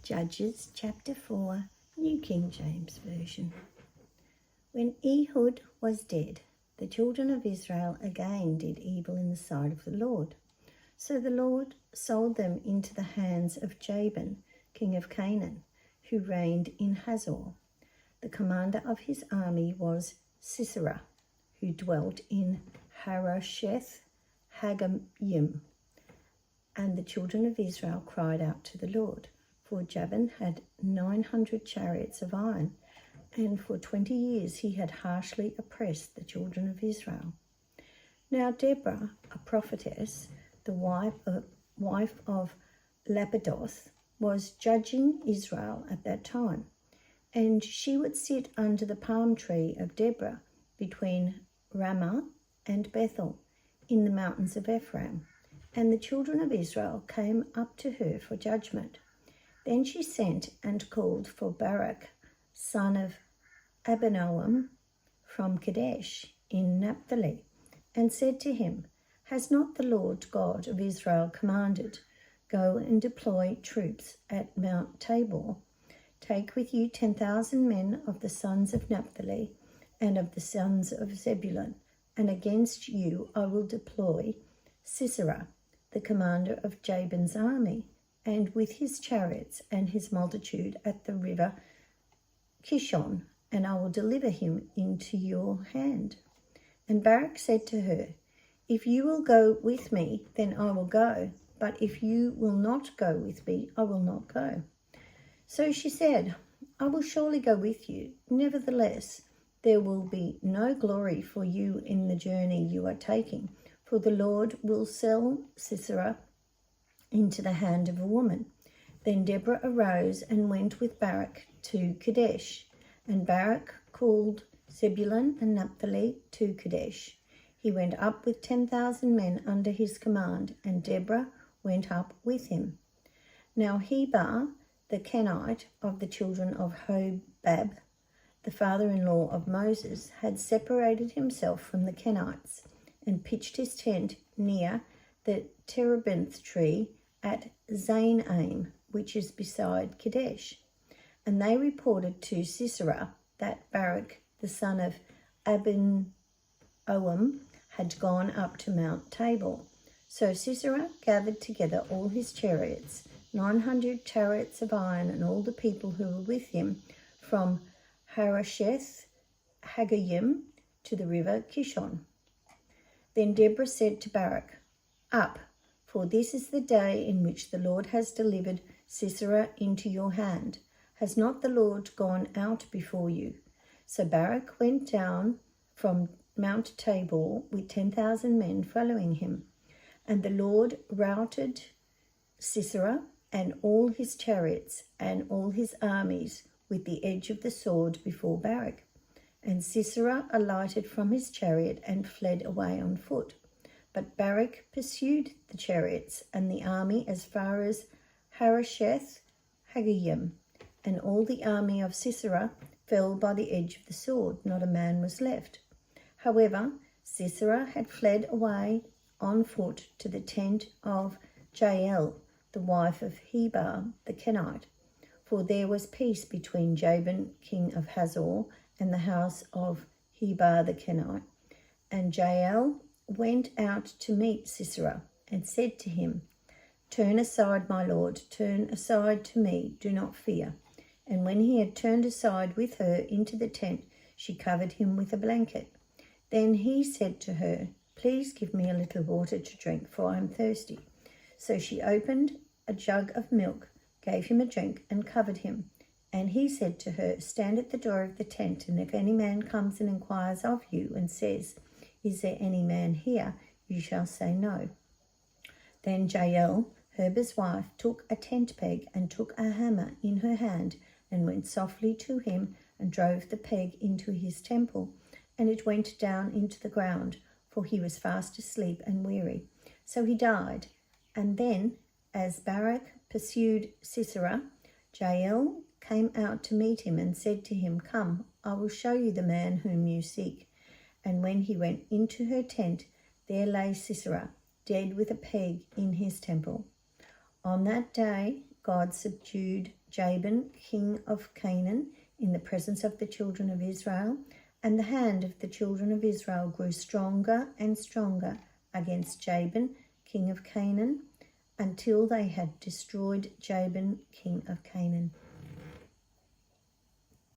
Judges chapter 4, New King James Version. When Ehud was dead, the children of Israel again did evil in the sight of the Lord. So the Lord sold them into the hands of Jabin, king of Canaan, who reigned in Hazor. The commander of his army was Sisera, who dwelt in Harosheth Haggayim. And the children of Israel cried out to the Lord, for Jabin had 900 chariots of iron, and for 20 years he had harshly oppressed the children of Israel. Now Deborah, a prophetess, the wife of Lapidoth, was judging Israel at that time, and she would sit under the palm tree of Deborah between Ramah and Bethel in the mountains of Ephraim. And the children of Israel came up to her for judgment. Then she sent and called for Barak, son of Abinoam, from Kadesh in Naphtali, and said to him, Has not the Lord God of Israel commanded, Go and deploy troops at Mount Tabor? Take with you 10,000 men of the sons of Naphtali and of the sons of Zebulun, and against you I will deploy Sisera, the commander of Jabin's army, and with his chariots and his multitude at the river Kishon, and I will deliver him into your hand. And Barak said to her, If you will go with me, then I will go, but if you will not go with me, I will not go. So she said, I will surely go with you. Nevertheless, there will be no glory for you in the journey you are taking, for the Lord will sell Sisera into the hand of a woman. Then Deborah arose and went with Barak to Kadesh, and Barak called Zebulun and Naphtali to Kadesh. He went up with 10,000 men under his command, and Deborah went up with him. Now Heber, the Kenite of the children of Hobab, the father-in-law of Moses, had separated himself from the Kenites and pitched his tent near the terebinth tree at Zainaim, which is beside Kadesh. And they reported to Sisera that Barak, the son of Abinoam, had gone up to Mount Tabor. So Sisera gathered together all his chariots, 900 chariots of iron, and all the people who were with him, from Harosheth Haggayim to the river Kishon. Then Deborah said to Barak, Up, for this is the day in which the Lord has delivered Sisera into your hand. Has not the Lord gone out before you? So Barak went down from Mount Tabor with 10,000 men following him. And the Lord routed Sisera and all his chariots and all his armies with the edge of the sword before Barak. And Sisera alighted from his chariot and fled away on foot. But Barak pursued the chariots and the army as far as Harosheth Haggayim, and all the army of Sisera fell by the edge of the sword. Not a man was left. However, Sisera had fled away on foot to the tent of Jael, the wife of Heber the Kenite, for there was peace between Jabin, king of Hazor, and the house of Heber the Kenite. And Jael went out to meet Sisera and said to him, Turn aside, my lord, turn aside to me, do not fear. And when he had turned aside with her into the tent, she covered him with a blanket. Then he said to her, Please give me a little water to drink, for I am thirsty. So she opened a jug of milk, gave him a drink, and covered him. And he said to her, Stand at the door of the tent, and if any man comes and inquires of you and says, Is there any man here? You shall say no. Then Jael, Heber's wife, took a tent peg and took a hammer in her hand and went softly to him and drove the peg into his temple, and it went down into the ground, for he was fast asleep and weary. So he died. And then, as Barak pursued Sisera, Jael came out to meet him and said to him, Come, I will show you the man whom you seek. And when he went into her tent, there lay Sisera, dead with a peg in his temple. On that day, God subdued Jabin, king of Canaan, in the presence of the children of Israel, and the hand of the children of Israel grew stronger and stronger against Jabin, king of Canaan, until they had destroyed Jabin, king of Canaan.